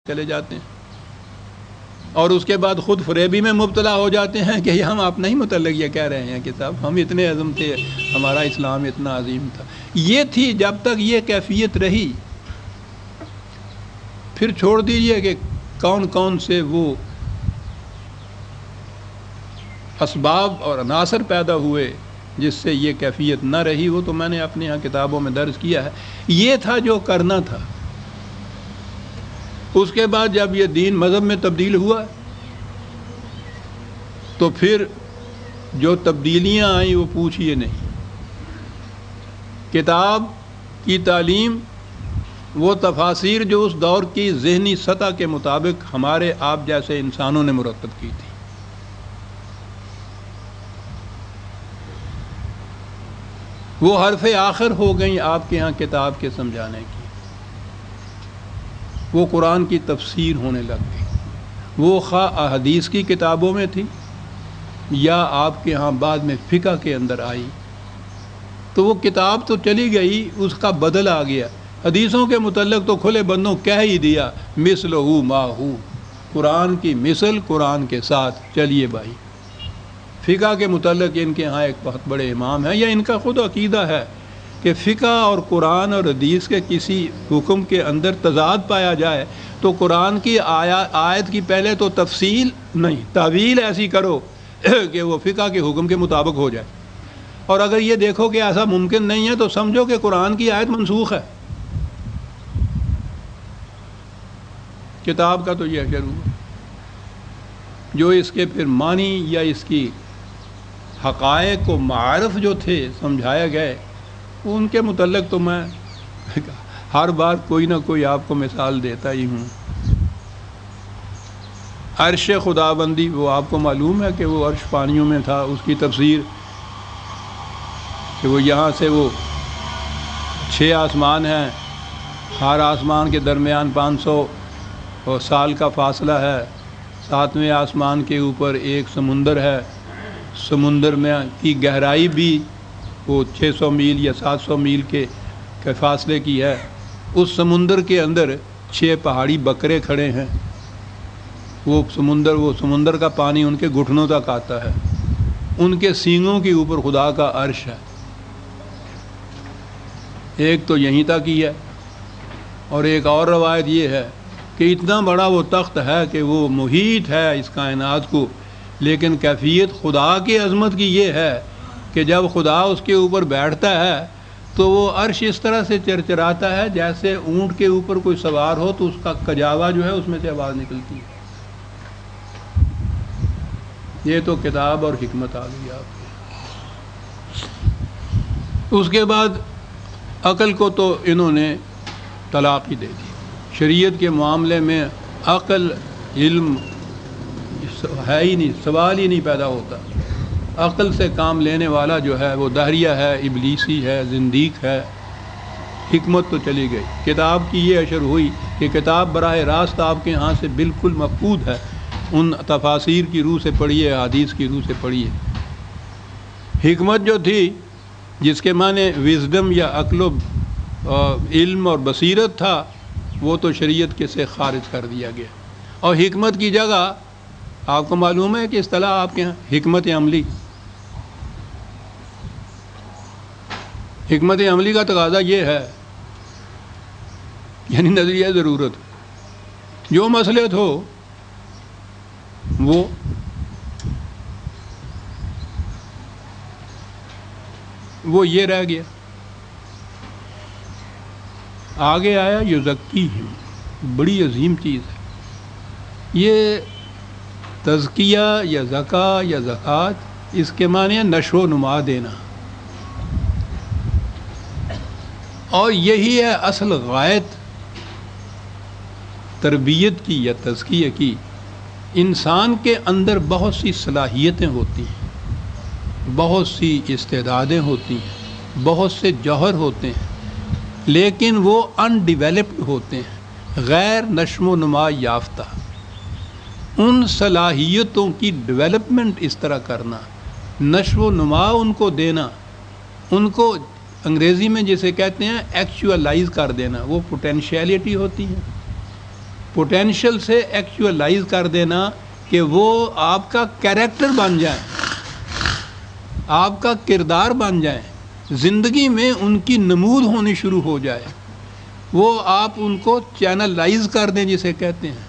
چلے جاتے ہیں، اور اس کے بعد خود فریبی میں مبتلا ہو جاتے ہیں کہ ہم اپنا ہی متعلق یہ کہہ رہے ہیں کہ صاحب ہم اتنے عظم تھے، ہمارا اسلام اتنا عظیم تھا۔ یہ تھی جب تک یہ کیفیت رہی، پھر چھوڑ دیجئے کہ کون کون سے وہ اسباب اور عناصر پیدا ہوئے جس سے یہ کیفیت نہ رہی، وہ تو میں نے اپنے یہاں کتابوں میں درج کیا ہے۔ یہ تھا جو کرنا تھا۔ اس کے بعد جب یہ دین مذہب میں تبدیل ہوا تو پھر جو تبدیلیاں آئیں وہ پوچھئے نہیں۔ کتاب کی تعلیم وہ تفاسیر جو اس دور کی ذہنی سطح کے مطابق ہمارے آپ جیسے انسانوں نے مرتب کی تھی، وہ حرف آخر ہو گئیں آپ کے ہاں کتاب کے سمجھانے کی، وہ قرآن کی تفسیر ہونے لگ گئی، وہ خواہ احادیث کی کتابوں میں تھی یا آپ کے ہاں بعد میں فقہ کے اندر آئی، تو وہ کتاب تو چلی گئی، اس کا بدل آ گیا۔ حدیثوں کے متعلق تو کھلے بندوں کہہ ہی دیا مثلہ ما ہو، قرآن کی مثل قرآن کے ساتھ چلیے بھائی۔ فقہ کے متعلق ان کے ہاں ایک بہت بڑے امام ہیں، یا ان کا خود عقیدہ ہے کہ فقہ اور قرآن اور حدیث کے کسی حکم کے اندر تضاد پایا جائے تو قرآن کی آیت کی پہلے تو تفصیل نہیں، تعویل ایسی کرو کہ وہ فقہ کے حکم کے مطابق ہو جائے، اور اگر یہ دیکھو کہ ایسا ممکن نہیں ہے تو سمجھو کہ قرآن کی آیت منسوخ ہے۔ کتاب کا تو یہ اثر ہوا، جو اس کے پھر معنی یا اس کی حقائق و معارف جو تھے سمجھائے گئے، ان کے متعلق تو میں ہر بار کوئی نہ کوئی آپ کو مثال دیتا ہی ہوں۔ عرش خداوندی، وہ آپ کو معلوم ہے کہ وہ عرش پانیوں میں تھا، اس کی تفسیر کہ وہ یہاں سے وہ 6 آسمان ہیں، ہر آسمان کے درمیان 500 سال کا فاصلہ ہے، 7ویں آسمان کے اوپر ایک سمندر ہے، سمندر میں کی گہرائی بھی وہ 600 میل یا 700 میل کے فاصلے کی ہے، اس سمندر کے اندر 6 پہاڑی بکرے کھڑے ہیں، وہ سمندر کا پانی ان کے گھٹنوں تک آتا ہے، ان کے سینگوں کے اوپر خدا کا عرش ہے، ایک تو یہیں تک ہی ہے، اور ایک اور روایت یہ ہے کہ اتنا بڑا وہ تخت ہے کہ وہ محیط ہے اس کائنات کو، لیکن کیفیت خدا کی عظمت کی یہ ہے کہ جب خدا اس کے اوپر بیٹھتا ہے تو وہ عرش اس طرح سے چرچراتا ہے جیسے اونٹ کے اوپر کوئی سوار ہو تو اس کا کجاوا جو ہے اس میں سے آواز نکلتی ہے۔ یہ تو کتاب اور حکمت آ گئی آپ کی۔ اس کے بعد عقل کو تو انہوں نے طلاق ہی دے دی، شریعت کے معاملے میں عقل علم ہے ہی نہیں، سوال ہی نہیں پیدا ہوتا۔ عقل سے کام لینے والا جو ہے وہ دہریہ ہے، ابلیسی ہے، زندیق ہے۔ حکمت تو چلی گئی، کتاب کی یہ اشر ہوئی کہ کتاب براہ راست آپ کے ہاں سے بالکل مفقود ہے، ان تفاسیر کی روح سے پڑھیے، حدیث کی روح سے پڑھیے۔ حکمت جو تھی جس کے معنی وزڈم یا عقل و علم اور بصیرت تھا، وہ تو شریعت کے سے خارج کر دیا گیا، اور حکمت کی جگہ آپ کو معلوم ہے کہ اصطلاح آپ کے یہاں حکمت عملی۔ حکمت عملی کا تقاضا یہ ہے، یعنی نظریہ ضرورت، جو مصلحت ہو وہ یہ رہ گیا۔ آگے آیا یزکیہم، بڑی عظیم چیز ہے یہ تزکیہ یا زکاة یا زکوٰۃ، اس کے معنی ہے نشو و نما دینا، اور یہی ہے اصل غایت تربیت کی یا تزکیہ کی۔ انسان کے اندر بہت سی صلاحیتیں ہوتی ہیں، بہت سی استعدادیں ہوتی ہیں، بہت سے جوہر ہوتے ہیں، لیکن وہ ان ڈیولپڈ ہوتے ہیں، غیر نشو و نما یافتہ۔ ان صلاحیتوں کی ڈیولپمنٹ اس طرح کرنا، نشو و نما ان کو دینا، ان کو انگریزی میں جسے کہتے ہیں ایکچوالائز کر دینا، وہ پوٹینشیلٹی ہوتی ہے، پوٹینشل سے ایکچولائز کر دینا کہ وہ آپ کا کیریکٹر بن جائیں، آپ کا کردار بن جائیں، زندگی میں ان کی نمود ہونی شروع ہو جائے، وہ آپ ان کو چینلائز کر دیں جسے کہتے ہیں۔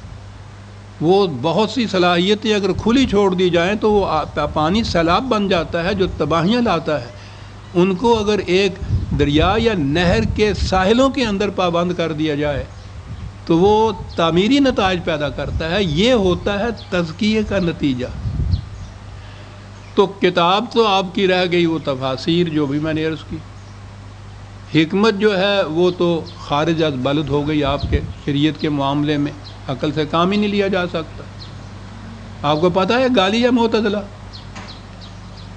وہ بہت سی صلاحیتیں اگر کھلی چھوڑ دی جائیں تو وہ پانی سیلاب بن جاتا ہے جو تباہیاں لاتا ہے۔ ان کو اگر ایک دریا یا نہر کے ساحلوں کے اندر پابند کر دیا جائے تو وہ تعمیری نتائج پیدا کرتا ہے۔ یہ ہوتا ہے تزکیے کا نتیجہ۔ تو کتاب تو آپ کی رہ گئی وہ تفاسیر جو بھی میں نے عرض کی، حکمت جو ہے وہ تو خارج از بلد ہو گئی آپ کے شریعت کے معاملے میں، عقل سے کام ہی نہیں لیا جا سکتا۔ آپ کو پتہ ہے گالی ہے معتزلہ،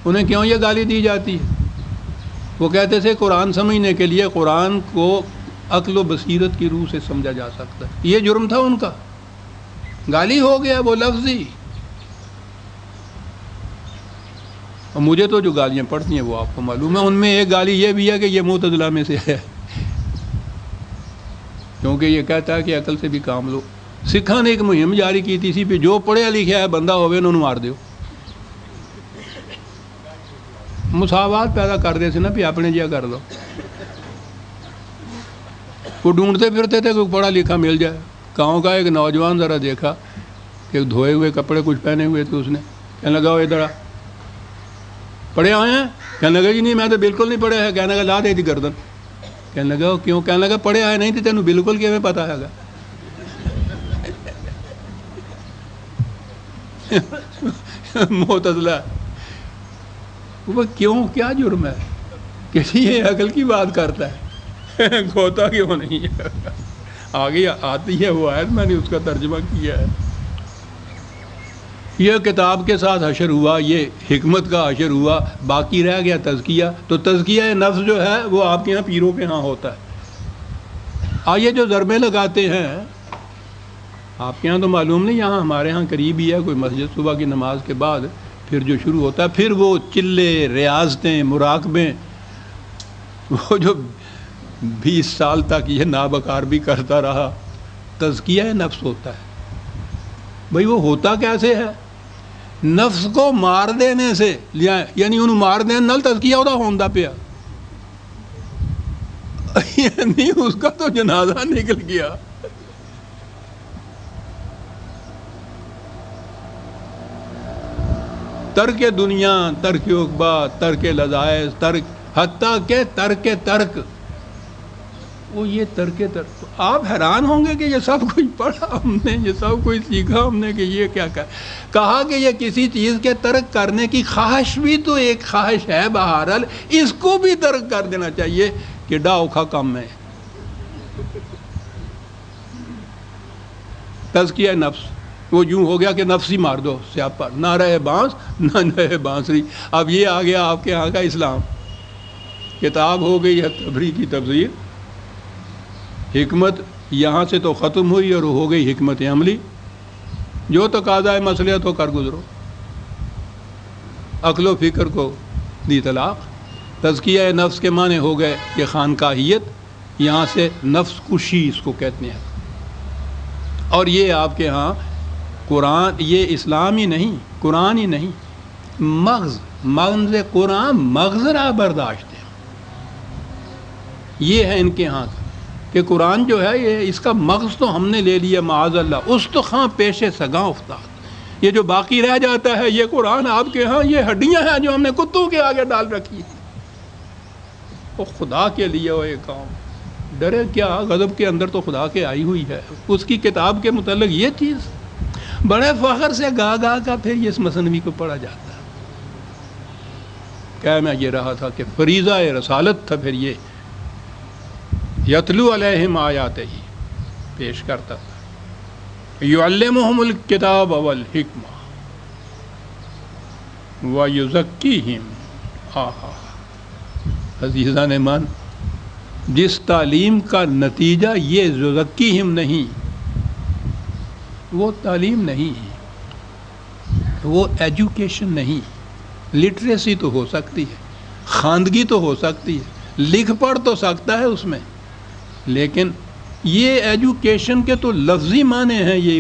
انہیں کیوں یہ گالی دی جاتی ہے؟ وہ کہتے تھے قرآن سمجھنے کے لیے قرآن کو عقل و بصیرت کی روح سے سمجھا جا سکتا ہے۔ یہ جرم تھا ان کا، گالی ہو گیا وہ لفظی۔ اور مجھے تو جو گالیاں پڑتی ہیں وہ آپ کو معلوم ہے، ان میں ایک گالی یہ بھی ہے کہ یہ معتزلہ میں سے ہے، کیونکہ یہ کہتا ہے کہ عقل سے بھی کام لو۔ سکھاں نے ایک مہم جاری کی تھی اسی پہ، جو پڑھیا لکھا ہے بندہ ہوئے انہوں مار دیو، مساوات پیدا کر دے سے نا پہ اپنے جیا کر لو۔ وہ ڈھونڈتے پھرتے تھے کہ پڑھا لکھا مل جائے۔ گاؤں کا ایک نوجوان ذرا دیکھا کہ دھوئے ہوئے کپڑے کچھ پہنے ہوئے تھے، اس نے کہنے لگا وہ ادھر آ، پڑھے آئے ہیں؟ کہنے لگا جی نہیں میں تو بالکل نہیں پڑھے ہے۔ کہنے لگا لا دے دی گردن۔ کہنے لگا کیوں؟ کہنے لگا پڑھے آئے نہیں تھے تینوں بالکل کیویں پتہ ہے گا؟ معتزلہ وہ کیوں، کیا جرم ہے کہ یہ عقل کی بات کرتا ہے؟ کھوتا کیوں نہیں ہے؟ آگے آتی ہے وہ آیت، میں نے اس کا ترجمہ کیا ہے۔ یہ کتاب کے ساتھ حشر ہوا، یہ حکمت کا حشر ہوا، باقی رہ گیا تزکیہ۔ تو تزکیہ نفس جو ہے وہ آپ کے یہاں پیروں کے ہاں ہوتا ہے۔ آئیے جو ضربیں لگاتے ہیں آپ کے یہاں تو معلوم نہیں، یہاں ہمارے ہاں قریب ہی ہے کوئی مسجد، صبح کی نماز کے بعد پھر جو شروع ہوتا ہے، پھر وہ چلے، ریاضتیں، مراقبیں، وہ جو 20 سال تک یہ نابکار بھی کرتا رہا، تزکیہ نفس ہوتا ہے۔ بھئی وہ ہوتا کیسے ہے؟ نفس کو مار دینے سے، یعنی انہوں مار دینے نال تزکیہ ہوتا ہوندا پیا، یعنی اس کا تو جنازہ نکل گیا۔ ترک دنیا، ترک عقبہ، ترک لذائذ، ترک حتیٰ کہ ترک وہ یہ ترک آپ حیران ہوں گے کہ یہ سب کچھ پڑھا ہم نے، یہ سب کچھ سیکھا ہم نے کہ یہ کیا کہا کہ یہ کسی چیز کے ترک کرنے کی خواہش بھی تو ایک خواہش ہے، بہرحال اس کو بھی ترک کر دینا چاہیے کہ ڈاؤکھا کم ہے۔ تزکیہ نفس وہ یوں ہو گیا کہ نفس ہی مار دو سیاب پر، نہ رہے بانس نہ رہے بانسری۔ اب یہ آ گیا آپ کے یہاں کا اسلام، کتاب ہو گئی ہے تبری کی تفسیر، حکمت یہاں سے تو ختم ہوئی اور ہو گئی حکمت عملی، جو تقاضا مصلحت ہو کر گزرو، عقل و فکر کو دی طلاق۔ تزکیہ نفس کے معنی ہو گئے کہ خانقاہیت، یہاں سے نفس کشی اس کو کہتے ہیں۔ اور یہ آپ کے ہاں قرآن، یہ اسلام ہی نہیں، قرآن ہی نہیں، مغز قرآن مغز را برداشت ہے، یہ ہے ان کے ہاں کہ قرآن جو ہے یہ اس کا مغز تو ہم نے لے لیا معاذ اللہ، استخوان پیش سگاں افتاد، یہ جو باقی رہ جاتا ہے یہ قرآن آپ کے ہاں یہ ہڈیاں ہیں جو ہم نے کتوں کے آگے ڈال رکھی ہیں۔ وہ خدا کے لیے وہ یہ کام ڈرے کیا، غضب کے اندر تو خدا کے آئی ہوئی ہے، اس کی کتاب کے متعلق یہ چیز بڑے فخر سے گا کا پھر یہ اس مثنوی کو پڑھا جاتا ہے۔ کیا میں یہ رہا تھا کہ فریضہ رسالت تھا، پھر یہ یتلو علیہم آیاتہ ہی پیش کرتا تھا، یعلمہم الکتاب والحکمہ ویزکیہم۔ عزیزان من، جس تعلیم کا نتیجہ یہ یزکیہم نہیں، وہ تعلیم نہیں ہے، وہ ایجوکیشن نہیں۔ لٹریسی تو ہو سکتی ہے، خواندگی تو ہو سکتی ہے، لکھ پڑھ تو سکتا ہے اس میں، لیکن یہ ایجوکیشن کے تو لفظی معنی ہیں یہ